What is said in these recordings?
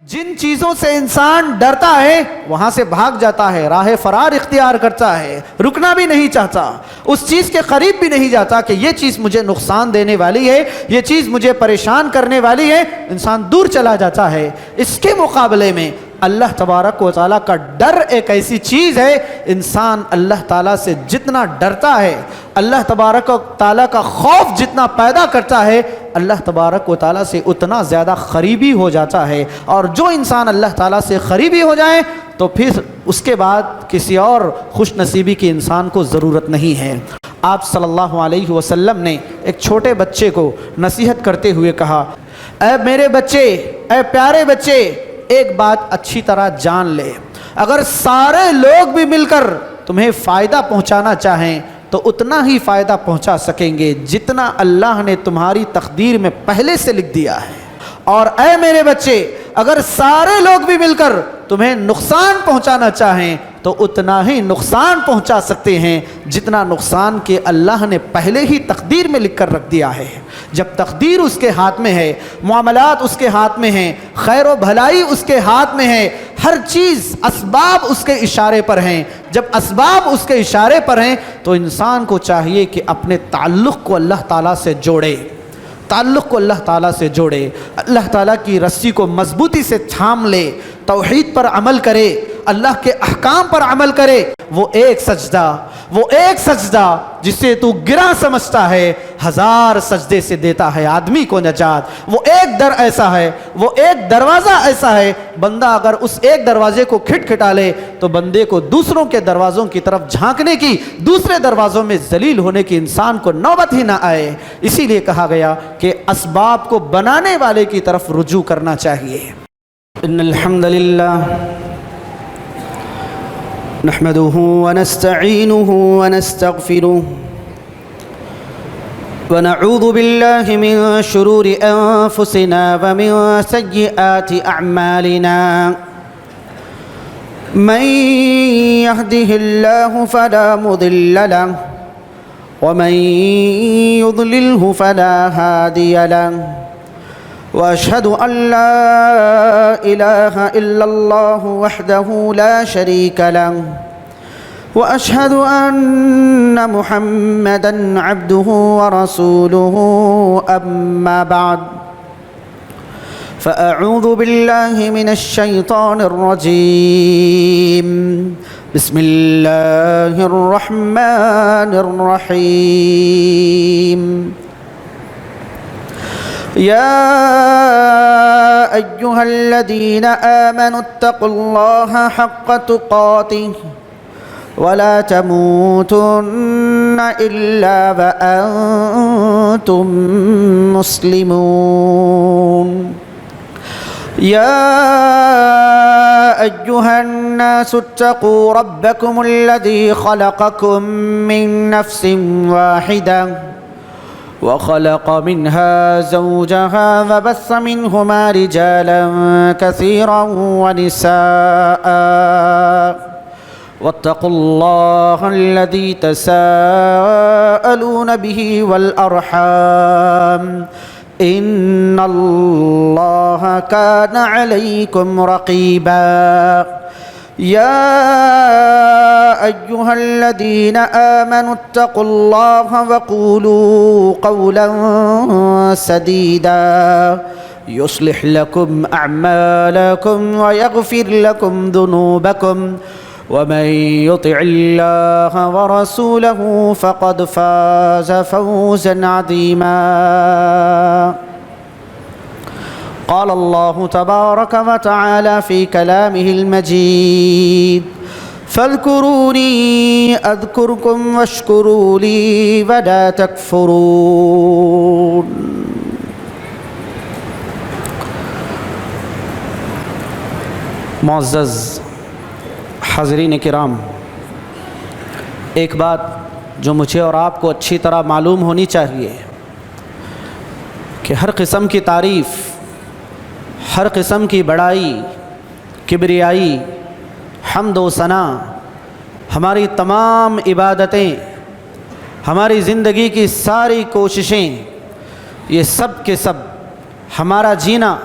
جن چیزوں سے انسان ڈرتا ہے وہاں سے بھاگ جاتا ہے، راہ فرار اختیار کرتا ہے، رکنا بھی نہیں چاہتا، اس چیز کے قریب بھی نہیں جاتا کہ یہ چیز مجھے نقصان دینے والی ہے، یہ چیز مجھے پریشان کرنے والی ہے، انسان دور چلا جاتا ہے۔ اس کے مقابلے میں اللہ تبارک و تعالیٰ کا ڈر ایک ایسی چیز ہے، انسان اللہ تعالیٰ سے جتنا ڈرتا ہے، اللہ تبارک و تعالیٰ کا خوف جتنا پیدا کرتا ہے، اللہ تبارک و تعالیٰ سے اتنا زیادہ قریبی ہو جاتا ہے۔ اور جو انسان اللہ تعالیٰ سے قریبی ہو جائے تو پھر اس کے بعد کسی اور خوش نصیبی کی انسان کو ضرورت نہیں ہے۔ آپ صلی اللہ علیہ وسلم نے ایک چھوٹے بچے کو نصیحت کرتے ہوئے کہا، اے میرے بچے، اے پیارے بچے، ایک بات اچھی طرح جان لے، اگر سارے لوگ بھی مل کر تمہیں فائدہ پہنچانا چاہیں تو اتنا ہی فائدہ پہنچا سکیں گے جتنا اللہ نے تمہاری تقدیر میں پہلے سے لکھ دیا ہے، اور اے میرے بچے، اگر سارے لوگ بھی مل کر تمہیں نقصان پہنچانا چاہیں تو اتنا ہی نقصان پہنچا سکتے ہیں جتنا نقصان کے اللہ نے پہلے ہی تقدیر میں لکھ کر رکھ دیا ہے۔ جب تقدیر اس کے ہاتھ میں ہے، معاملات اس کے ہاتھ میں ہیں، خیر و بھلائی اس کے ہاتھ میں ہے، ہر چیز اسباب اس کے اشارے پر ہیں، جب اسباب اس کے اشارے پر ہیں تو انسان کو چاہیے کہ اپنے تعلق کو اللہ تعالیٰ سے جوڑے، تعلق کو اللہ تعالیٰ سے جوڑے، اللہ تعالیٰ کی رسی کو مضبوطی سے تھام لے، توحید پر عمل کرے، اللہ کے احکام پر عمل کرے۔ وہ ایک سجدہ جسے تو گراں سمجھتا ہے، ہزار سجدے سے دیتا ہے آدمی کو نجات۔ وہ ایک در ایسا ہے، وہ ایک دروازہ ایسا ہے، بندہ اگر اس ایک دروازے کو کھٹکھٹا لے تو بندے کو دوسروں کے دروازوں کی طرف جھانکنے کی، دوسرے دروازوں میں ذلیل ہونے کی انسان کو نوبت ہی نہ آئے۔ اسی لیے کہا گیا کہ اسباب کو بنانے والے کی طرف رجوع کرنا چاہیے۔ ان الحمد للہ نحمده ونستعينه ونستغفره ونعوذ بالله من شرور أنفسنا ومن سيئات أعمالنا من يهده الله فلا مضل له ومن يضلله فلا هادي له وأشهد أن لا إله إلا الله وحده لا شريك له وأشهد أن محمدًا عبده ورسوله أما بعد فأعوذ بالله من الشيطان الرجيم بسم الله الرحمن الرحيم يا أيها الذين آمنوا اتقوا الله حق تقاته ولا تموتن إلا وأنتم مسلمون يا أيها الناس اتقوا ربكم الذي خلقكم من نفس واحدة وخلق منها زوجها وبث منهما رجالا كثيرا ونساء واتقوا الله الذي تساءلون به والأرحام إن الله كان عليكم رقيبا يا أيها الذين آمنوا اتقوا الله وقولوا قولا سديدا يصلح لكم أعمالكم ويغفر لكم ذنوبكم ومن يطع الله ورسوله فقد فاز فوزا عظيما قال الله تبارك وتعالى في كلامه المجيد فاذكروني أذكركم واشكروا لي ولا تكفرون۔ معزز حاضرین کرام، ایک بات جو مجھے اور آپ کو اچھی طرح معلوم ہونی چاہیے کہ ہر قسم کی تعریف، ہر قسم کی بڑائی، کبریائی، حمد و ثنا، ہماری تمام عبادتیں، ہماری زندگی کی ساری کوششیں، یہ سب کے سب ہمارا جینا،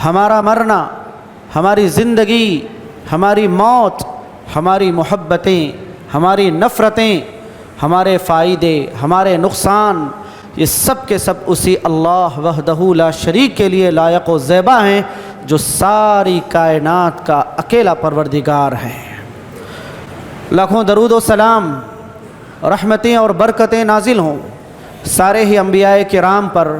ہمارا مرنا، ہماری زندگی، ہماری موت، ہماری محبتیں، ہماری نفرتیں، ہمارے فائدے، ہمارے نقصان، یہ سب کے سب اسی اللہ وحدہ لا شریک کے لیے لائق و زیبا ہیں، جو ساری کائنات کا اکیلا پروردگار ہے۔ لاکھوں درود و سلام، رحمتیں اور برکتیں نازل ہوں سارے ہی انبیاء کرام پر،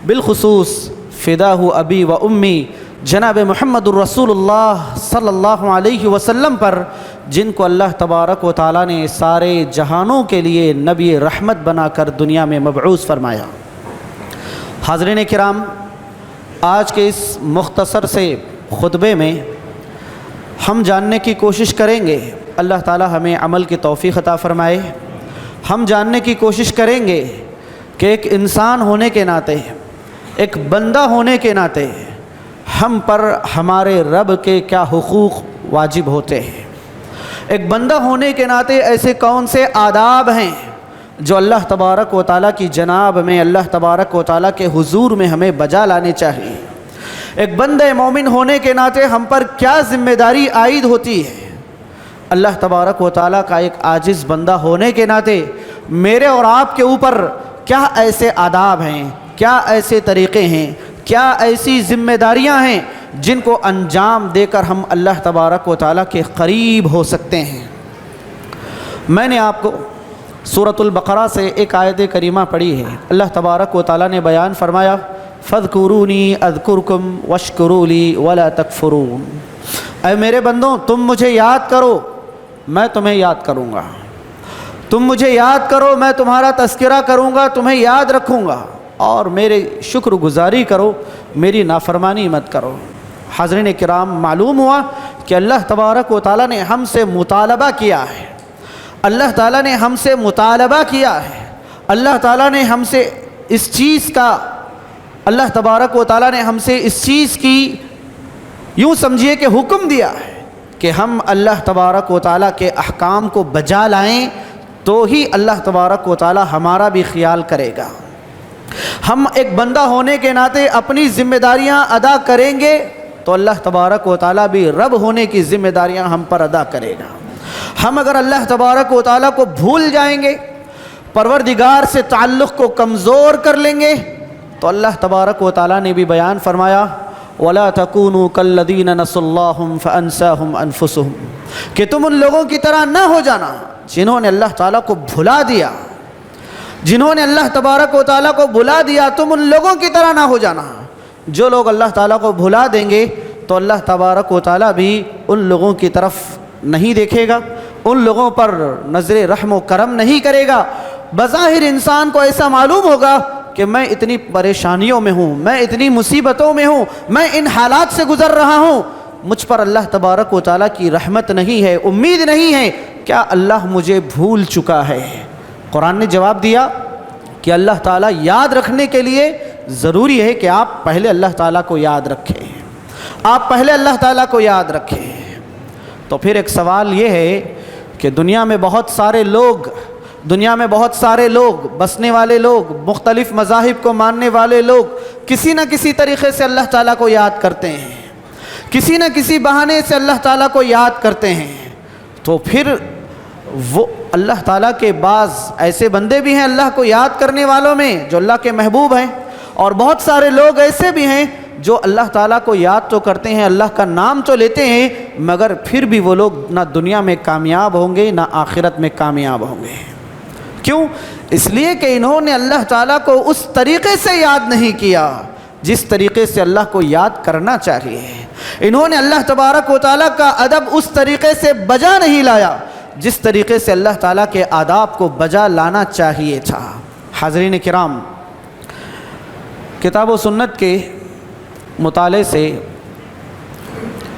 بالخصوص فدا ہو ابی و امی جناب محمد الرسول اللہ صلی اللہ علیہ وسلم پر، جن کو اللہ تبارک و تعالیٰ نے سارے جہانوں کے لیے نبی رحمت بنا کر دنیا میں مبعوث فرمایا۔ حاضرین کرام، آج کے اس مختصر سے خطبے میں ہم جاننے کی کوشش کریں گے، اللہ تعالیٰ ہمیں عمل کی توفیق عطا فرمائے، ہم جاننے کی کوشش کریں گے کہ ایک انسان ہونے کے ناطے، ایک بندہ ہونے کے ناطے ہم پر ہمارے رب کے کیا حقوق واجب ہوتے ہیں، ایک بندہ ہونے کے ناطے ایسے کون سے آداب ہیں جو اللہ تبارک و تعالیٰ کی جناب میں، اللہ تبارک و تعالیٰ کے حضور میں ہمیں بجا لانے چاہیے، ایک بندہ مومن ہونے کے ناطے ہم پر کیا ذمہ داری عائد ہوتی ہے۔ اللہ تبارک و تعالیٰ کا ایک عاجز بندہ ہونے کے ناطے میرے اور آپ کے اوپر کیا ایسے آداب ہیں، کیا ایسے طریقے ہیں، کیا ایسی ذمہ داریاں ہیں جن کو انجام دے کر ہم اللہ تبارک و تعالیٰ کے قریب ہو سکتے ہیں۔ میں نے آپ کو سورۃ البقرہ سے ایک آیت کریمہ پڑھی ہے، اللہ تبارک و تعالیٰ نے بیان فرمایا فَاذْكُرُونِي أَذْكُرْكُمْ وَاشْكُرُوا لِي وَلَا تَكْفُرُونَ، اے میرے بندوں تم مجھے یاد کرو میں تمہیں یاد کروں گا، تم مجھے یاد کرو میں تمہارا تذکرہ کروں گا، تمہیں یاد رکھوں گا، اور میرے شکر گزاری کرو، میری نافرمانی مت کرو۔ حاضرین کرام، معلوم ہوا کہ اللہ تبارک و تعالیٰ نے ہم سے مطالبہ کیا ہے، اللہ تعالیٰ نے ہم سے مطالبہ کیا ہے، اللہ تعالیٰ نے ہم سے اس چیز کا، اللہ تبارک و تعالیٰ نے ہم سے اس چیز کی یوں سمجھیے کہ حکم دیا ہے کہ ہم اللہ تبارک و تعالیٰ کے احکام کو بجا لائیں تو ہی اللہ تبارک و تعالیٰ ہمارا بھی خیال کرے گا۔ ہم ایک بندہ ہونے کے ناطے اپنی ذمہ داریاں ادا کریں گے تو اللہ تبارک و تعالیٰ بھی رب ہونے کی ذمہ داریاں ہم پر ادا کرے گا۔ ہم اگر اللہ تبارک و تعالیٰ کو بھول جائیں گے، پروردگار سے تعلق کو کمزور کر لیں گے، تو اللہ تبارک و تعالیٰ نے بھی بیان فرمایا وَلَا تَكُونُوا كَالَّذِينَ نَسُوا اللَّهُ فَأَنسَاهُمْ أَنفُسُهُمْ، کہ تم ان لوگوں کی طرح نہ ہو جانا جنہوں نے اللہ تعالیٰ کو بھلا دیا، جنہوں نے اللہ تبارک و تعالیٰ کو بھلا دیا، تم ان لوگوں کی طرح نہ ہو جانا۔ جو لوگ اللہ تعالیٰ کو بھلا دیں گے تو اللہ تبارک و تعالیٰ بھی ان لوگوں کی طرف نہیں دیکھے گا، ان لوگوں پر نظر رحم و کرم نہیں کرے گا۔ بظاہر انسان کو ایسا معلوم ہوگا کہ میں اتنی پریشانیوں میں ہوں، میں اتنی مصیبتوں میں ہوں، میں ان حالات سے گزر رہا ہوں، مجھ پر اللہ تبارک و تعالیٰ کی رحمت نہیں ہے، امید نہیں ہے، کیا اللہ مجھے بھول چکا ہے؟ قرآن نے جواب دیا کہ اللہ تعالیٰ یاد رکھنے کے لیے ضروری ہے کہ آپ پہلے اللہ تعالیٰ کو یاد رکھیں، آپ پہلے اللہ تعالیٰ کو یاد رکھیں۔ تو پھر ایک سوال یہ ہے کہ دنیا میں بہت سارے لوگ بسنے والے لوگ، مختلف مذاہب کو ماننے والے لوگ کسی نہ کسی طریقے سے اللہ تعالیٰ کو یاد کرتے ہیں، کسی نہ کسی بہانے سے اللہ تعالیٰ کو یاد کرتے ہیں۔ تو پھر وہ اللہ تعالیٰ کے بعض ایسے بندے بھی ہیں اللہ کو یاد کرنے والوں میں جو اللہ کے محبوب ہیں، اور بہت سارے لوگ ایسے بھی ہیں جو اللہ تعالیٰ کو یاد تو کرتے ہیں، اللہ کا نام تو لیتے ہیں، مگر پھر بھی وہ لوگ نہ دنیا میں کامیاب ہوں گے نہ آخرت میں کامیاب ہوں گے۔ کیوں؟ اس لیے کہ انہوں نے اللہ تعالیٰ کو اس طریقے سے یاد نہیں کیا جس طریقے سے اللہ کو یاد کرنا چاہیے، انہوں نے اللہ تبارک و تعالیٰ کا ادب اس طریقے سے بجا نہیں لایا جس طریقے سے اللہ تعالیٰ کے آداب کو بجا لانا چاہیے تھا۔ حاضرین کرام، کتاب و سنت کے مطالعے سے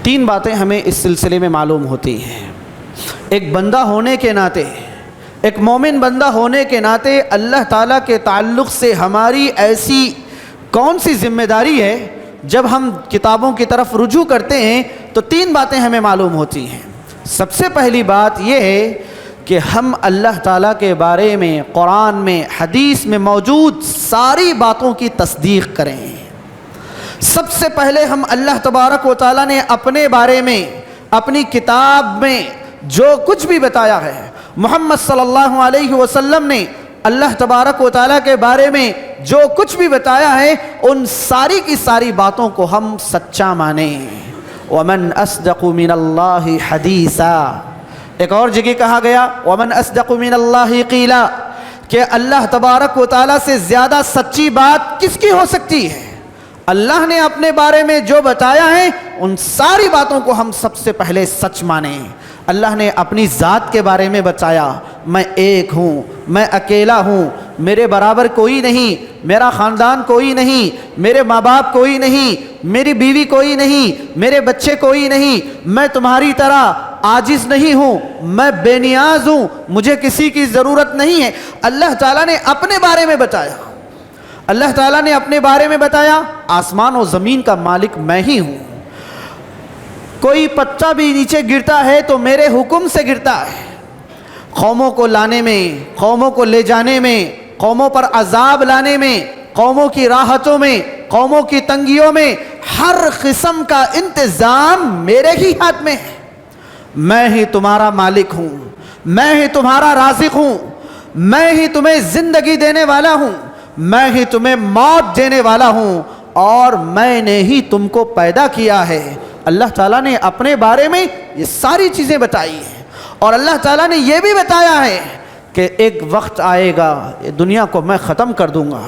3 باتیں ہمیں اس سلسلے میں معلوم ہوتی ہیں۔ ایک بندہ ہونے کے ناطے، ایک مومن بندہ ہونے کے ناطے اللہ تعالیٰ کے تعلق سے ہماری ایسی کون سی ذمہ داری ہے؟ جب ہم کتابوں کی طرف رجوع کرتے ہیں تو 3 باتیں ہمیں معلوم ہوتی ہیں۔ سب سے پہلی بات یہ ہے کہ ہم اللہ تعالیٰ کے بارے میں قرآن میں، حدیث میں موجود ساری باتوں کی تصدیق کریں، سب سے پہلے ہم اللہ تبارک و تعالیٰ نے اپنے بارے میں اپنی کتاب میں جو کچھ بھی بتایا ہے، محمد صلی اللہ علیہ وسلم نے اللہ تبارک و تعالیٰ کے بارے میں جو کچھ بھی بتایا ہے، ان ساری کی ساری باتوں کو ہم سچا مانیں۔ وَمَنْ أَصْدَقُ مِنَ اللَّهِ حَدِيثًا، ایک اور جگہ کہا گیا وَمَنْ أَصْدَقُ مِنَ اللَّهِ قِيلًا، کہ اللہ تبارک و تعالیٰ سے زیادہ سچی بات کس کی ہو سکتی ہے؟ اللہ نے اپنے بارے میں جو بتایا ہے ان ساری باتوں کو ہم سب سے پہلے سچ مانیں۔ اللہ نے اپنی ذات کے بارے میں بتایا، میں ایک ہوں، میں اکیلا ہوں، میرے برابر کوئی نہیں، میرا خاندان کوئی نہیں، میرے ماں باپ کوئی نہیں، میری بیوی کوئی نہیں، میرے بچے کوئی نہیں، میں تمہاری طرح عاجز نہیں ہوں، میں بے نیاز ہوں، مجھے کسی کی ضرورت نہیں ہے۔ اللہ تعالیٰ نے اپنے بارے میں بتایا، اللہ تعالیٰ نے اپنے بارے میں بتایا آسمان و زمین کا مالک میں ہی ہوں، کوئی پتا بھی نیچے گرتا ہے تو میرے حکم سے گرتا ہے، قوموں کو لانے میں، قوموں کو لے جانے میں، قوموں پر عذاب لانے میں، قوموں کی راحتوں میں، قوموں کی تنگیوں میں، ہر قسم کا انتظام میرے ہی ہاتھ میں ہے۔ میں ہی تمہارا مالک ہوں، میں ہی تمہارا رازق ہوں، میں ہی تمہیں زندگی دینے والا ہوں، میں ہی تمہیں موت دینے والا ہوں، اور میں نے ہی تم کو پیدا کیا ہے۔ اللہ تعالیٰ نے اپنے بارے میں یہ ساری چیزیں بتائی ہیں، اور اللہ تعالیٰ نے یہ بھی بتایا ہے کہ ایک وقت آئے گا یہ دنیا کو میں ختم کر دوں گا،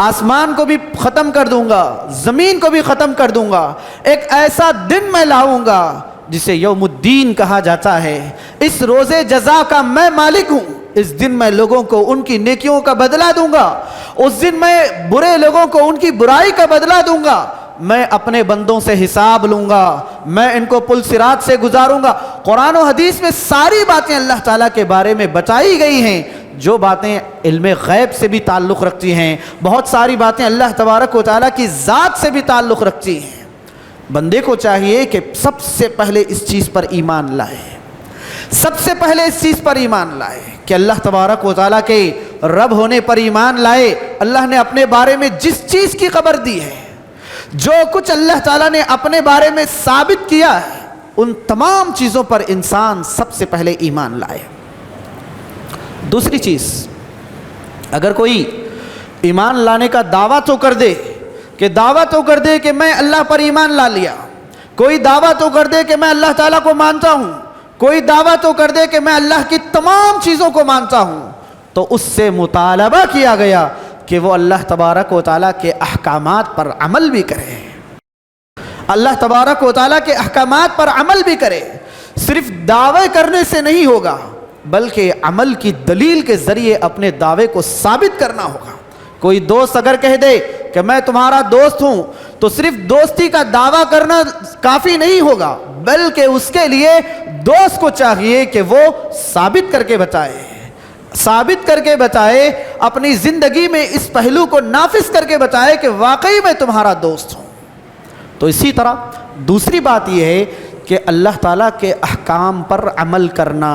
آسمان کو بھی ختم کر دوں گا، زمین کو بھی ختم کر دوں گا، ایک ایسا دن میں لاؤں گا جسے یوم الدین کہا جاتا ہے، اس روز جزا کا میں مالک ہوں، اس دن میں لوگوں کو ان کی نیکیوں کا بدلہ دوں گا، اس دن میں برے لوگوں کو ان کی برائی کا بدلہ دوں گا، میں اپنے بندوں سے حساب لوں گا، میں ان کو پل صراط سے گزاروں گا۔ قرآن و حدیث میں ساری باتیں اللہ تعالیٰ کے بارے میں بتائی گئی ہیں، جو باتیں علم غیب سے بھی تعلق رکھتی ہیں، بہت ساری باتیں اللہ تبارک و تعالیٰ کی ذات سے بھی تعلق رکھتی ہیں۔ بندے کو چاہیے کہ سب سے پہلے اس چیز پر ایمان لائے، سب سے پہلے اس چیز پر ایمان لائے کہ اللہ تبارک و تعالیٰ کے رب ہونے پر ایمان لائے۔ اللہ نے اپنے بارے میں جس چیز کی خبر دی ہے، جو کچھ اللہ تعالیٰ نے اپنے بارے میں ثابت کیا ہے، ان تمام چیزوں پر انسان سب سے پہلے ایمان لائے۔ دوسری چیز، اگر کوئی ایمان لانے کا دعویٰ تو کر دے کہ میں اللہ پر ایمان لا لیا، کوئی دعویٰ تو کر دے کہ میں اللہ تعالیٰ کو مانتا ہوں، کوئی دعویٰ تو کر دے کہ میں اللہ کی تمام چیزوں کو مانتا ہوں، تو اس سے مطالبہ کیا گیا کہ وہ اللہ تبارک و تعالیٰ کے احکامات پر عمل بھی کرے، اللہ تبارک و تعالیٰ کے احکامات پر عمل بھی کرے۔ صرف دعوے کرنے سے نہیں ہوگا، بلکہ عمل کی دلیل کے ذریعے اپنے دعوے کو ثابت کرنا ہوگا۔ کوئی دوست اگر کہہ دے کہ میں تمہارا دوست ہوں، تو صرف دوستی کا دعویٰ کرنا کافی نہیں ہوگا، بلکہ اس کے لیے دوست کو چاہیے کہ وہ ثابت کر کے بتائے، اپنی زندگی میں اس پہلو کو نافذ کر کے بتائے کہ واقعی میں تمہارا دوست ہوں۔ تو اسی طرح دوسری بات یہ ہے کہ اللہ تعالیٰ کے احکام پر عمل کرنا،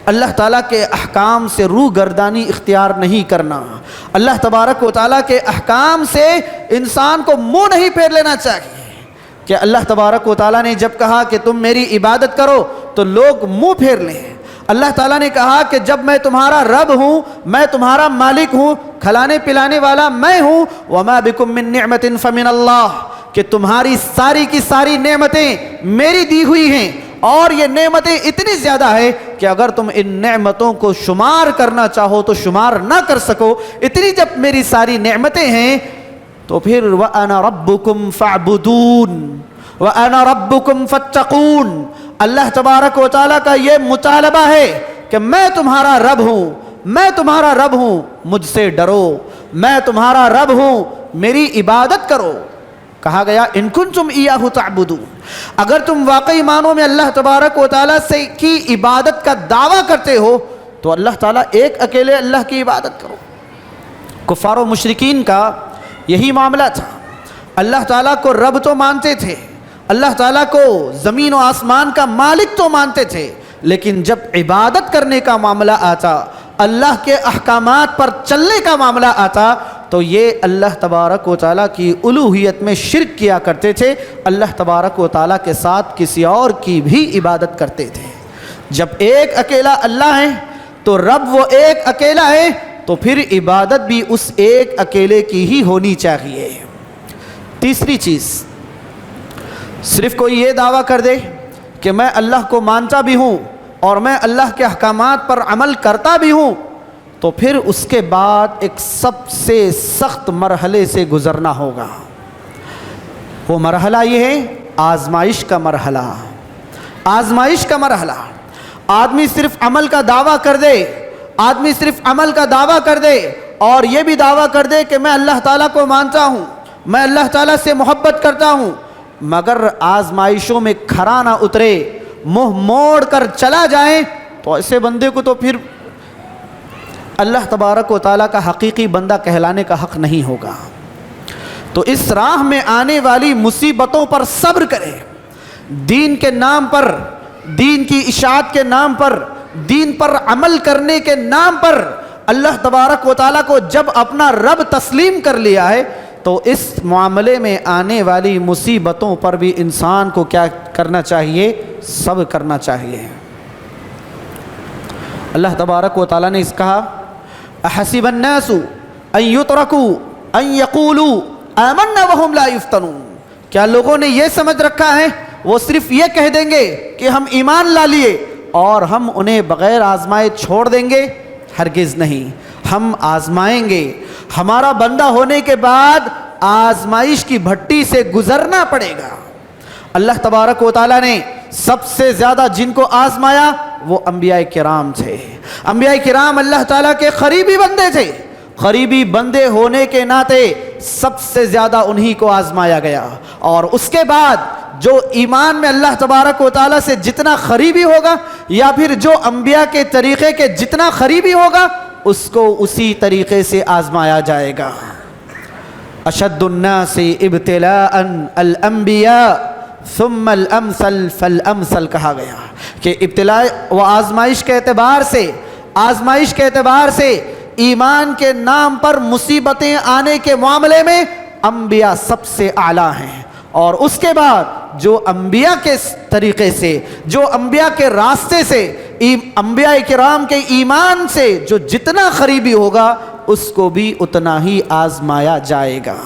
اللہ تعالیٰ کے احکام سے روگردانی اختیار نہیں کرنا، اللہ تبارک و تعالیٰ کے احکام سے انسان کو منہ نہیں پھیر لینا چاہیے کہ اللہ تبارک و تعالیٰ نے جب کہا کہ تم میری عبادت کرو تو لوگ منہ پھیر لیں۔ اللہ تعالیٰ نے کہا کہ جب میں تمہارا رب ہوں، میں تمہارا مالک ہوں، کھلانے پلانے والا میں ہوں، وَمَا بِكُم مِّن نِعْمَةٍ فَمِنَ اللَّهِ، کہ تمہاری ساری کی ساری نعمتیں میری دی ہوئی ہیں، اور یہ نعمتیں اتنی زیادہ ہے کہ اگر تم ان نعمتوں کو شمار کرنا چاہو تو شمار نہ کر سکو، اتنی جب میری ساری نعمتیں ہیں تو پھر وَأَنَا رَبُّكُمْ فَاعْبُدُونَ وَأَنَا رَبُّكُمْ فَاتَّقُونَ۔ اللہ تبارک و تعالیٰ کا یہ مطالبہ ہے کہ میں تمہارا رب ہوں، میں تمہارا رب ہوں، مجھ سے ڈرو، میں تمہارا رب ہوں، میری عبادت کرو۔ کہا گیا ان کنتم ایاہ تعبدون، اگر تم واقعی معنوں میں اللہ تبارک و تعالیٰ سے کی عبادت کا دعویٰ کرتے ہو تو اللہ تعالیٰ ایک اکیلے اللہ کی عبادت کرو۔ کفار و مشرکین کا یہی معاملہ تھا، اللہ تعالیٰ کو رب تو مانتے تھے، اللہ تعالیٰ کو زمین و آسمان کا مالک تو مانتے تھے، لیکن جب عبادت کرنے کا معاملہ آتا، اللہ کے احکامات پر چلنے کا معاملہ آتا، تو یہ اللہ تبارک و تعالیٰ کی الوہیت میں شرک کیا کرتے تھے، اللہ تبارک و تعالیٰ کے ساتھ کسی اور کی بھی عبادت کرتے تھے۔ جب ایک اکیلا اللہ ہے تو رب وہ ایک اکیلا ہے، تو پھر عبادت بھی اس ایک اکیلے کی ہی ہونی چاہیے۔ تیسری چیز، صرف کوئی یہ دعویٰ کر دے کہ میں اللہ کو مانتا بھی ہوں اور میں اللہ کے احکامات پر عمل کرتا بھی ہوں، تو پھر اس کے بعد ایک سب سے سخت مرحلے سے گزرنا ہوگا۔ وہ مرحلہ یہ ہے آزمائش کا مرحلہ۔ آزمائش کا مرحلہ، آدمی صرف عمل کا دعویٰ کر دے، آدمی صرف عمل کا دعویٰ کر دے اور یہ بھی دعویٰ کر دے کہ میں اللہ تعالیٰ کو مانتا ہوں، میں اللہ تعالیٰ سے محبت کرتا ہوں، مگر آزمائشوں میں کھرا نہ اترے، منہ موڑ کر چلا جائے، تو ایسے بندے کو تو پھر اللہ تبارک و تعالیٰ کا حقیقی بندہ کہلانے کا حق نہیں ہوگا۔ تو اس راہ میں آنے والی مصیبتوں پر صبر کرے، دین کے نام پر، دین کی اشاعت کے نام پر، دین پر عمل کرنے کے نام پر اللہ تبارک و تعالیٰ کو جب اپنا رب تسلیم کر لیا ہے، تو اس معاملے میں آنے والی مصیبتوں پر بھی انسان کو کیا کرنا چاہیے؟ صبر کرنا چاہیے۔ اللہ تبارک و تعالیٰ نے اس کہا احسب الناس ان يتركوا ان يقولوا آمنا وهم لا يفتنون، کیا لوگوں نے یہ سمجھ رکھا ہے وہ صرف یہ کہہ دیں گے کہ ہم ایمان لا لیے اور ہم انہیں بغیر آزمائے چھوڑ دیں گے؟ ہرگز نہیں، ہم آزمائیں گے، ہمارا بندہ ہونے کے بعد آزمائش کی بھٹی سے گزرنا پڑے گا۔ اللہ تبارک و تعالیٰ نے سب سے زیادہ جن کو آزمایا وہ انبیاء کرام تھے۔ انبیاء کرام اللہ تعالیٰ کے قریبی بندے تھے، قریبی بندے ہونے کے ناطے سب سے زیادہ انہی کو آزمایا گیا، اور اس کے بعد جو ایمان میں اللہ تبارک و تعالیٰ سے جتنا قریبی ہوگا یا پھر جو انبیاء کے طریقے کے جتنا قریبی ہوگا اس کو اسی طریقے سے آزمایا جائے گا۔ اشد الناس ابتلاء الانبیاء ثم الامثل فالامثل کہا گیا کہ ابتلاء و آزمائش کے اعتبار سے، آزمائش کے اعتبار سے ایمان کے نام پر مصیبتیں آنے کے معاملے میں انبیاء سب سے اعلیٰ ہیں، اور اس کے بعد جو انبیاء کے طریقے سے، جو انبیاء کے راستے سے، انبیاء کرام کے ایمان سے جو جتنا قریبی ہوگا اس کو بھی اتنا ہی آزمایا جائے گا۔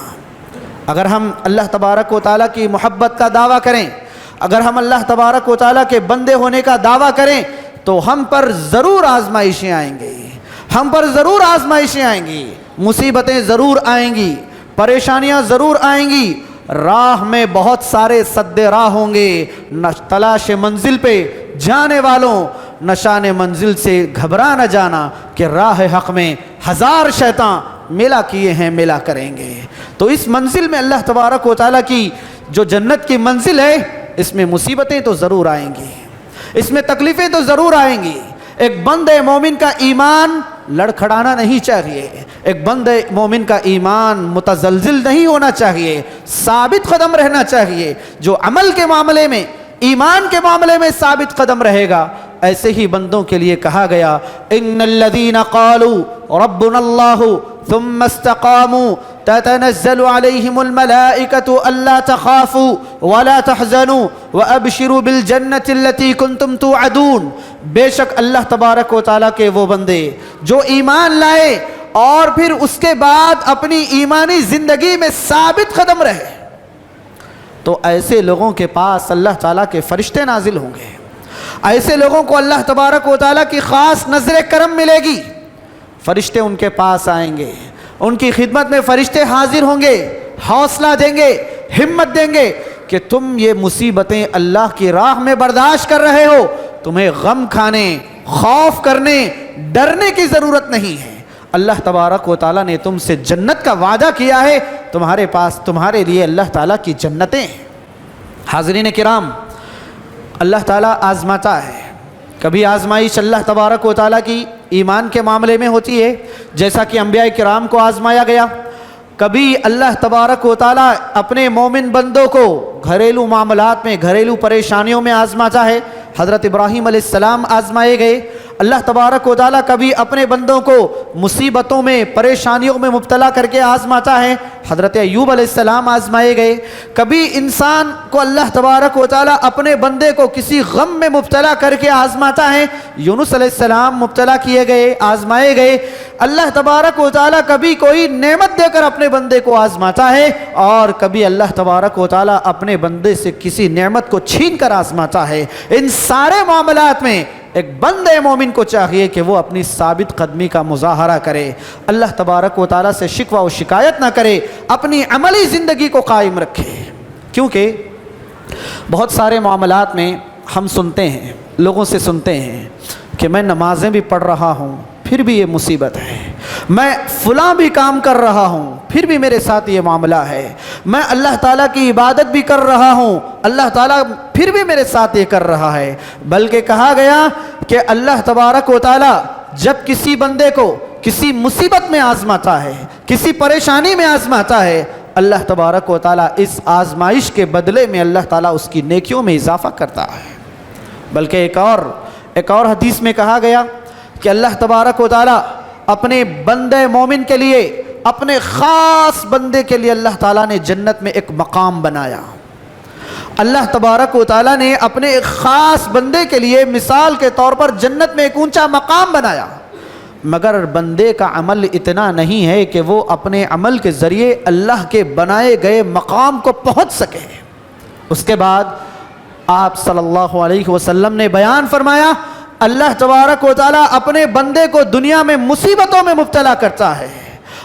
اگر ہم اللہ تبارک و تعالیٰ کی محبت کا دعویٰ کریں، اگر ہم اللہ تبارک و تعالیٰ کے بندے ہونے کا دعویٰ کریں، تو ہم پر ضرور آزمائشیں آئیں گی، ہم پر ضرور آزمائشیں آئیں گی، مصیبتیں ضرور آئیں گی، پریشانیاں ضرور آئیں گی، راہ میں بہت سارے سد راہ ہوں گے، تلاش منزل پہ جانے والوں نشان منزل سے گھبرا نہ جانا کہ راہ حق میں ہزار شیطان ملا کیے ہیں، ملا کریں گے۔ تو اس منزل میں اللہ تبارک و تعالیٰ کی جو جنت کی منزل ہے، اس میں مصیبتیں تو ضرور آئیں گی، اس میں تکلیفیں تو ضرور آئیں گی۔ ایک بندے مومن کا ایمان لڑکھڑانا نہیں چاہیے، ایک بندے مومن کا ایمان متزلزل نہیں ہونا چاہیے، ثابت قدم رہنا چاہیے۔ جو عمل کے معاملے میں، ایمان کے معاملے میں ثابت قدم رہے گا، ایسے ہی بندوں کے لیے کہا گیا ان الذين قالوا ربنا الله ثم استقاموا تتنزل عليهم الملائكة الا تخافوا ولا تحزنوا وابشروا بالجنة التي كنتم توعدون۔ بے شک اللہ تبارک و تعالیٰ کے وہ بندے جو ایمان لائے اور پھر اس کے بعد اپنی ایمانی زندگی میں ثابت قدم رہے، تو ایسے لوگوں کے پاس اللہ تعالیٰ کے فرشتے نازل ہوں گے، ایسے لوگوں کو اللہ تبارک و تعالیٰ کی خاص نظر کرم ملے گی، فرشتے ان کے پاس آئیں گے، ان کی خدمت میں فرشتے حاضر ہوں گے، حوصلہ دیں گے، ہمت دیں گے کہ تم یہ مصیبتیں اللہ کی راہ میں برداشت کر رہے ہو، تمہیں غم کھانے، خوف کرنے، ڈرنے کی ضرورت نہیں ہے، اللہ تبارک و تعالیٰ نے تم سے جنت کا وعدہ کیا ہے، تمہارے پاس تمہارے لیے اللہ تعالیٰ کی جنتیں ہیں۔ حاضرین کرام، اللہ تعالیٰ آزماتا ہے، کبھی آزمائش اللہ تبارک و تعالیٰ کی ایمان کے معاملے میں ہوتی ہے جیسا کہ انبیاء کرام کو آزمایا گیا، کبھی اللہ تبارک و تعالیٰ اپنے مومن بندوں کو گھریلو معاملات میں، گھریلو پریشانیوں میں آزماتا ہے۔ حضرت ابراہیم علیہ السلام آزمائے گئے، اللہ تبارک و تعالیٰ کبھی اپنے بندوں کو مصیبتوں میں پریشانیوں میں مبتلا کر کے آزماتا ہے. حضرت ایوب علیہ السلام آزمائے گئے. کبھی انسان کو اللہ تبارک و تعالیٰ اپنے بندے کو کسی غم میں مبتلا کر کے آزماتا ہے. یونس علیہ السلام مبتلا کیے گئے, آزمائے گئے. اللہ تبارک و تعالیٰ کبھی کوئی نعمت دے کر اپنے بندے کو آزماتا ہے, اور کبھی اللہ تبارک و تعالیٰ اپنے بندے سے کسی نعمت کو چھین کر آزماتا ہے. ان سارے معاملات میں ایک بندے مومن کو چاہیے کہ وہ اپنی ثابت قدمی کا مظاہرہ کرے, اللہ تبارک و تعالیٰ سے شکوہ و شکایت نہ کرے, اپنی عملی زندگی کو قائم رکھے. کیونکہ بہت سارے معاملات میں ہم سنتے ہیں, لوگوں سے سنتے ہیں کہ میں نمازیں بھی پڑھ رہا ہوں پھر بھی یہ مصیبت ہے, میں فلاں بھی کام کر رہا ہوں پھر بھی میرے ساتھ یہ معاملہ ہے, میں اللہ تعالیٰ کی عبادت بھی کر رہا ہوں اللہ تعالیٰ پھر بھی میرے ساتھ یہ کر رہا ہے. بلکہ کہا گیا کہ اللہ تبارک و تعالیٰ جب کسی بندے کو کسی مصیبت میں آزماتا ہے, کسی پریشانی میں آزماتا ہے, اللہ تبارک و تعالیٰ اس آزمائش کے بدلے میں اللہ تعالیٰ اس کی نیکیوں میں اضافہ کرتا ہے. بلکہ ایک اور حدیث میں کہا گیا کہ اللہ تبارک و تعالیٰ اپنے بندے مومن کے لیے, اپنے خاص بندے کے لیے اللہ تعالیٰ نے جنت میں ایک مقام بنایا. اللہ تبارک و تعالیٰ نے اپنے ایک خاص بندے کے لیے مثال کے طور پر جنت میں ایک اونچا مقام بنایا, مگر بندے کا عمل اتنا نہیں ہے کہ وہ اپنے عمل کے ذریعے اللہ کے بنائے گئے مقام کو پہنچ سکے. اس کے بعد آپ صلی اللہ علیہ وسلم نے بیان فرمایا اللہ تبارک و تعالیٰ اپنے بندے کو دنیا میں مصیبتوں میں مبتلا کرتا ہے,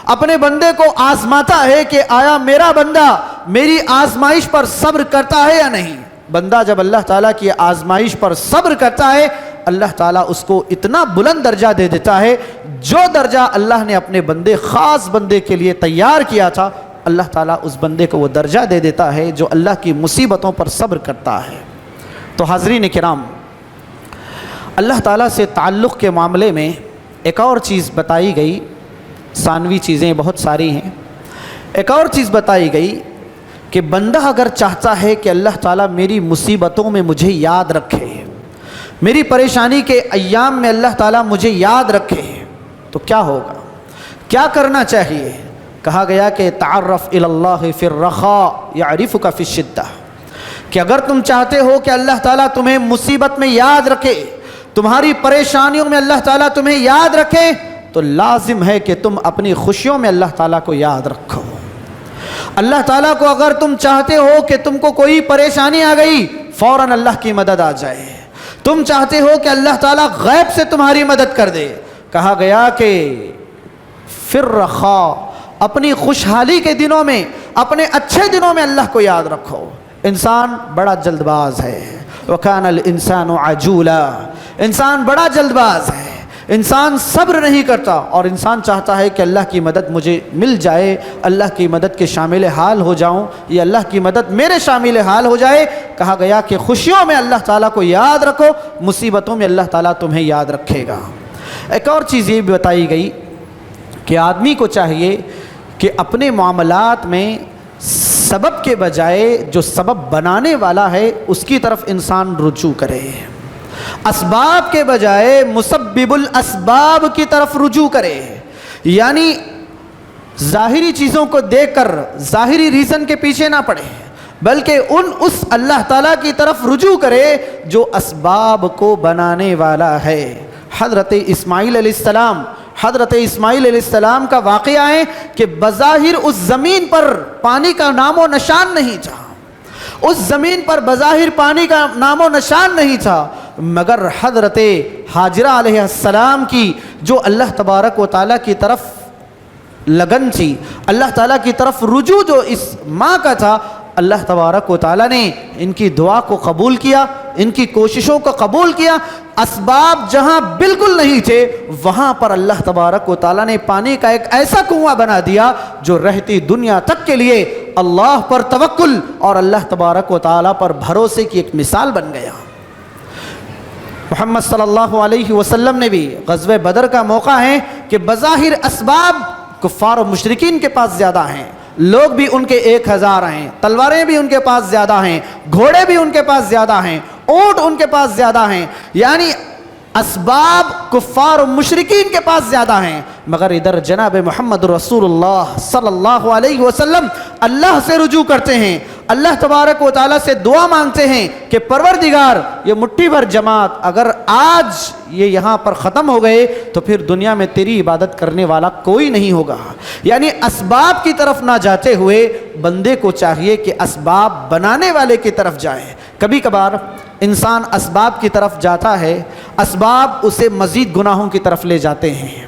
اپنے بندے کو آزماتا ہے کہ آیا میرا بندہ میری آزمائش پر صبر کرتا ہے یا نہیں. بندہ جب اللہ تعالیٰ کی آزمائش پر صبر کرتا ہے اللہ تعالیٰ اس کو اتنا بلند درجہ دے دیتا ہے, جو درجہ اللہ نے اپنے بندے خاص بندے کے لیے تیار کیا تھا اللہ تعالیٰ اس بندے کو وہ درجہ دے دیتا ہے جو اللہ کی مصیبتوں پر صبر کرتا ہے. تو حاضرین کرام, اللہ تعالیٰ سے تعلق کے معاملے میں ایک اور چیز بتائی گئی, ثانوی چیزیں بہت ساری ہیں. ایک اور چیز بتائی گئی کہ بندہ اگر چاہتا ہے کہ اللہ تعالیٰ میری مصیبتوں میں مجھے یاد رکھے, میری پریشانی کے ایام میں اللہ تعالیٰ مجھے یاد رکھے, تو کیا ہوگا, کیا کرنا چاہیے. کہا گیا کہ تعرف الی اللہ فی الرخاء یعرفک فی الشدہ, کہ اگر تم چاہتے ہو کہ اللہ تعالیٰ تمہیں مصیبت میں یاد رکھے, تمہاری پریشانیوں میں اللہ تعالیٰ تمہیں یاد رکھے, تو لازم ہے کہ تم اپنی خوشیوں میں اللہ تعالیٰ کو یاد رکھو. اللہ تعالیٰ کو اگر تم چاہتے ہو کہ تم کو کوئی پریشانی آ گئی فوراً اللہ کی مدد آ جائے, تم چاہتے ہو کہ اللہ تعالیٰ غیب سے تمہاری مدد کر دے, کہا گیا کہ فر رخاء, اپنی خوشحالی کے دنوں میں, اپنے اچھے دنوں میں اللہ کو یاد رکھو. انسان بڑا جلد باز ہے, وَكَانَ الْإِنسَانُ عَجُولًا, انسان بڑا جلد باز ہے, انسان صبر نہیں کرتا, اور انسان چاہتا ہے کہ اللہ کی مدد مجھے مل جائے, اللہ کی مدد کے شامل حال ہو جاؤں, یا اللہ کی مدد میرے شامل حال ہو جائے. کہا گیا کہ خوشیوں میں اللہ تعالیٰ کو یاد رکھو, مصیبتوں میں اللہ تعالیٰ تمہیں یاد رکھے گا. ایک اور چیز یہ بھی بتائی گئی کہ آدمی کو چاہیے کہ اپنے معاملات میں سبب کے بجائے جو سبب بنانے والا ہے اس کی طرف انسان رجوع کرے, اسباب کے بجائے مسبب الاسباب کی طرف رجوع کرے. یعنی ظاہری چیزوں کو دیکھ کر ظاہری ریزن کے پیچھے نہ پڑے, بلکہ اس اللہ تعالیٰ کی طرف رجوع کرے جو اسباب کو بنانے والا ہے. حضرت اسماعیل علیہ السلام کا واقعہ ہے کہ بظاہر اس زمین پر پانی کا نام و نشان نہیں تھا, اس زمین پر بظاہر پانی کا نام و نشان نہیں تھا, مگر حضرت ہاجرہ علیہ السلام کی جو اللہ تبارک و تعالیٰ کی طرف لگن تھی, اللہ تعالیٰ کی طرف رجوع جو اس ماں کا تھا, اللہ تبارک و تعالیٰ نے ان کی دعا کو قبول کیا, ان کی کوششوں کو قبول کیا. اسباب جہاں بالکل نہیں تھے وہاں پر اللہ تبارک و تعالیٰ نے پانی کا ایک ایسا کنواں بنا دیا جو رہتی دنیا تک کے لیے اللہ پر توکل اور اللہ تبارک و تعالیٰ پر بھروسے کی ایک مثال بن گیا. محمد صلی اللہ علیہ وسلم نے بھی غزوہ بدر کا موقع ہے کہ بظاہر اسباب کفار و مشرکین کے پاس زیادہ ہیں, لوگ بھی ان کے 1000 ہیں, تلواریں بھی ان کے پاس زیادہ ہیں, گھوڑے بھی ان کے پاس زیادہ ہیں, اونٹ ان کے پاس زیادہ ہیں, یعنی اسباب کفار و مشرکین کے پاس زیادہ ہیں، مگر ادھر جناب محمد رسول اللہ صلی اللہ علیہ وسلم اللہ سے رجوع کرتے ہیں، اللہ تبارک و تعالیٰ سے دعا مانگتے ہیں کہ پروردگار یہ مٹھی بھر جماعت اگر آج یہ یہاں پر ختم ہو گئے تو پھر دنیا میں تیری عبادت کرنے والا کوئی نہیں ہوگا۔ یعنی اسباب کی طرف نہ جاتے ہوئے بندے کو چاہیے کہ اسباب بنانے والے کی طرف جائے۔ کبھی کبھار انسان اسباب کی طرف جاتا ہے، اسباب اسے مزید گناہوں کی طرف لے جاتے ہیں۔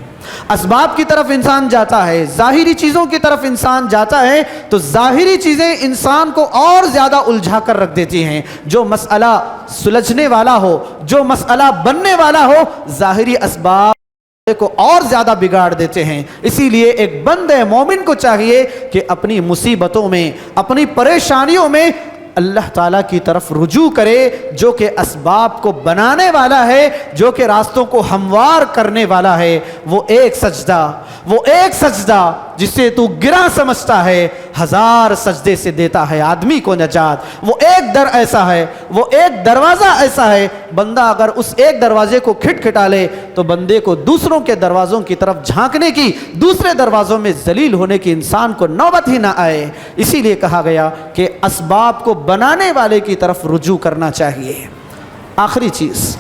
اسباب کی طرف انسان جاتا ہے، ظاہری چیزوں کی طرف انسان جاتا ہے تو ظاہری چیزیں انسان کو اور زیادہ الجھا کر رکھ دیتی ہیں۔ جو مسئلہ سلجھنے والا ہو، جو مسئلہ بننے والا ہو، ظاہری اسباب کو اور زیادہ بگاڑ دیتے ہیں۔ اسی لیے ایک بندے مومن کو چاہیے کہ اپنی مصیبتوں میں، اپنی پریشانیوں میں اللہ تعالیٰ کی طرف رجوع کرے، جو کہ اسباب کو بنانے والا ہے، جو کہ راستوں کو ہموار کرنے والا ہے۔ وہ ایک سجدہ جسے تو گراں سمجھتا ہے، 1000 سجدے سے دیتا ہے آدمی کو نجات۔ وہ ایک در ایسا ہے، وہ ایک دروازہ ایسا ہے، بندہ اگر اس ایک دروازے کو کھٹکھٹا لے تو بندے کو دوسروں کے دروازوں کی طرف جھانکنے کی، دوسرے دروازوں میں ذلیل ہونے کی انسان کو نوبت ہی نہ آئے۔ اسی لیے کہا گیا کہ اسباب کو بنانے والے کی طرف رجوع کرنا چاہیے۔ آخری چیز،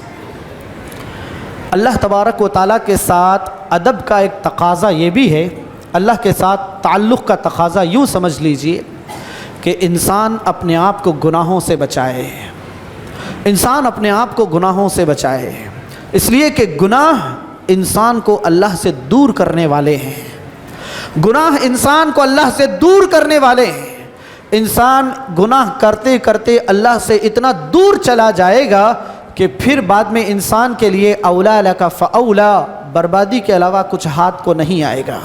اللہ تبارک و تعالیٰ کے ساتھ ادب کا ایک تقاضا یہ بھی ہے، اللہ کے ساتھ تعلق کا تقاضا یوں سمجھ لیجئے کہ انسان اپنے آپ کو گناہوں سے بچائے، انسان اپنے آپ کو گناہوں سے بچائے، اس لیے کہ گناہ انسان کو اللہ سے دور کرنے والے ہیں، گناہ انسان کو اللہ سے دور کرنے والے ہیں۔ انسان گناہ کرتے کرتے اللہ سے اتنا دور چلا جائے گا کہ پھر بعد میں انسان کے لیے اولا لک فاولا، بربادی کے علاوہ کچھ ہاتھ کو نہیں آئے گا۔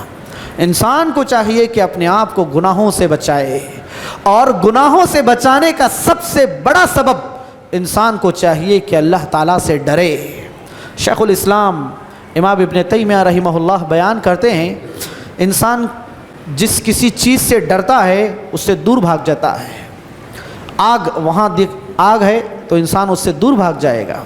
انسان کو چاہیے کہ اپنے آپ کو گناہوں سے بچائے، اور گناہوں سے بچانے کا سب سے بڑا سبب انسان کو چاہیے کہ اللہ تعالیٰ سے ڈرے۔ شیخ الاسلام امام ابن تیمیہ رحمہ اللہ بیان کرتے ہیں، انسان جس کسی چیز سے ڈرتا ہے اس سے دور بھاگ جاتا ہے۔ وہاں آگ ہے تو انسان اس سے دور بھاگ جائے گا،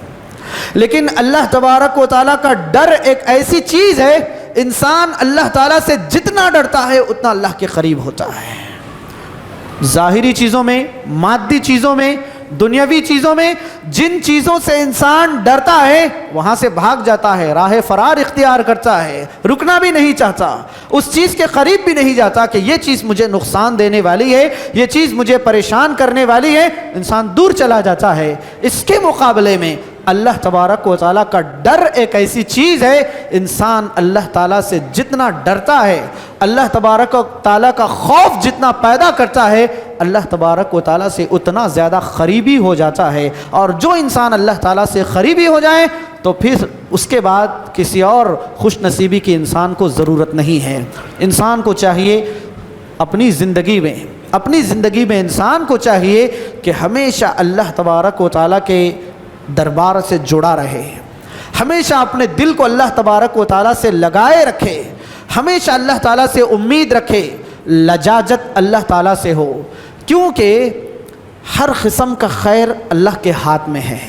لیکن اللہ تبارک و تعالیٰ کا ڈر ایک ایسی چیز ہے، انسان اللہ تعالیٰ سے جتنا ڈرتا ہے اتنا اللہ کے قریب ہوتا ہے۔ ظاہری چیزوں میں، مادی چیزوں میں، دنیاوی چیزوں میں جن چیزوں سے انسان ڈرتا ہے وہاں سے بھاگ جاتا ہے، راہ فرار اختیار کرتا ہے، رکنا بھی نہیں چاہتا، اس چیز کے قریب بھی نہیں جاتا کہ یہ چیز مجھے نقصان دینے والی ہے، یہ چیز مجھے پریشان کرنے والی ہے، انسان دور چلا جاتا ہے۔ اس کے مقابلے میں اللہ تبارک و تعالیٰ کا ڈر ایک ایسی چیز ہے، انسان اللہ تعالیٰ سے جتنا ڈرتا ہے، اللہ تبارک و تعالیٰ کا خوف جتنا پیدا کرتا ہے، اللہ تبارک و تعالیٰ سے اتنا زیادہ قریبی ہو جاتا ہے۔ اور جو انسان اللہ تعالیٰ سے قریبی ہو جائے تو پھر اس کے بعد کسی اور خوش نصیبی کی انسان کو ضرورت نہیں ہے۔ انسان کو چاہیے اپنی زندگی میں انسان کو چاہیے کہ ہمیشہ اللہ تبارک و تعالیٰ کے دربار سے جڑا رہے، ہمیشہ اپنے دل کو اللہ تبارک و تعالیٰ سے لگائے رکھے، ہمیشہ اللہ تعالیٰ سے امید رکھے، لجاجت اللہ تعالیٰ سے ہو، کیونکہ ہر قسم کا خیر اللہ کے ہاتھ میں ہے،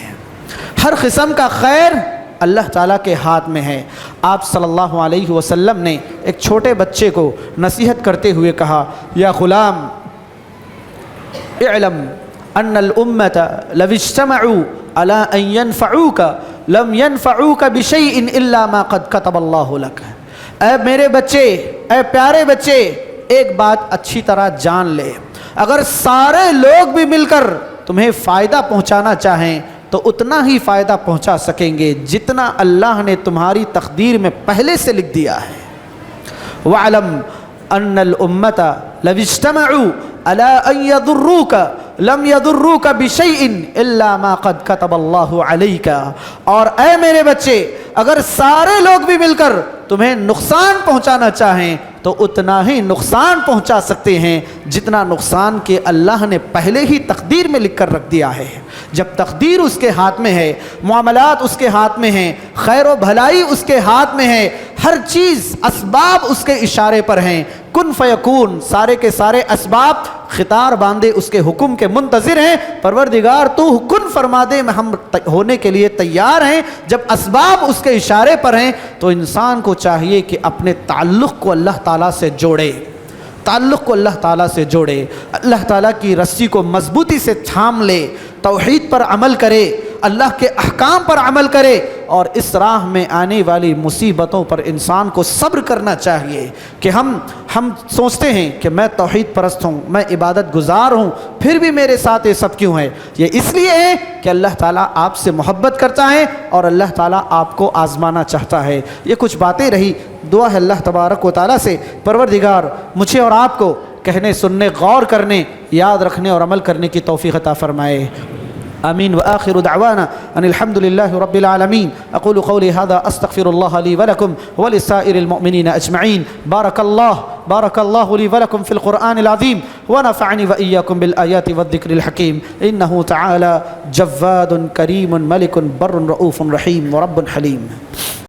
ہر قسم کا خیر اللہ تعالیٰ کے ہاتھ میں ہے۔ آپ صلی اللہ علیہ وسلم نے ایک چھوٹے بچے کو نصیحت کرتے ہوئے کہا، یا غلام اعلم ان الامت لو اجتمعوا على ان ينفعوك لم ينفعوك بشيء الا ما قد كتب الله لك۔ اے میرے بچے، اے پیارے بچے، ایک بات اچھی طرح جان لے، اگر سارے لوگ بھی مل کر تمہیں فائدہ پہنچانا چاہیں تو اتنا ہی فائدہ پہنچا سکیں گے جتنا اللہ نے تمہاری تقدیر میں پہلے سے لکھ دیا ہے۔ وَاعْلَمْ أَنَّ الْأُمَّةَ لَوِ اجْتَمَعُوا عَلَىٰ أَن يَضُرُّوكَ لَمْ يَضُرُّوكَ بِشَيْءٍ إِلَّا مَا قَدْ كَتَبَ اللَّهُ عَلَيْكَ۔ اور اے میرے بچے، اگر سارے لوگ بھی مل کر تمہیں نقصان پہنچانا چاہیں تو اتنا ہی نقصان پہنچا سکتے ہیں جتنا نقصان کے اللہ نے پہلے ہی تقدیر میں لکھ کر رکھ دیا ہے۔ جب تقدیر اس کے ہاتھ میں ہے، معاملات اس کے ہاتھ میں ہیں، خیر و بھلائی اس کے ہاتھ میں ہے، ہر چیز اسباب اس کے اشارے پر ہیں، کن فیکون، سارے کے سارے اسباب خطار باندھے اس کے حکم کے منتظر ہیں، پروردگار تو کن فرما دے، ہم ہونے کے لیے تیار ہیں۔ جب اسباب اس کے اشارے پر ہیں تو انسان کو چاہیے کہ اپنے تعلق کو اللہ تعالیٰ سے جوڑے، تعلق کو اللہ تعالیٰ سے جوڑے، اللہ تعالیٰ کی رسی کو مضبوطی سے تھام لے، توحید پر عمل کرے، اللہ کے احکام پر عمل کرے، اور اس راہ میں آنے والی مصیبتوں پر انسان کو صبر کرنا چاہیے کہ ہم سوچتے ہیں کہ میں توحید پرست ہوں، میں عبادت گزار ہوں، پھر بھی میرے ساتھ یہ سب کیوں ہے؟ یہ اس لیے ہے کہ اللہ تعالیٰ آپ سے محبت کرتا ہے اور اللہ تعالیٰ آپ کو آزمانا چاہتا ہے۔ یہ کچھ باتیں رہی، دعا ہے اللہ تبارک و تعالیٰ سے پروردگار مجھے اور آپ کو کہنے، سننے، غور کرنے، یاد رکھنے اور عمل کرنے کی توفیق عطا فرمائے۔ آمین وآخر دعوانا ان الحمد لله رب العالمين۔ اقول قولي هذا استغفر الله لي ولكم ولسائر المؤمنين اجمعين۔ بارك الله لي ولكم في القرآن العظيم ونفعني وإياكم بالآيات والذكر الحكيم، إنه تعالى جواد كريم ملك بر رؤوف رحيم ورب حليم۔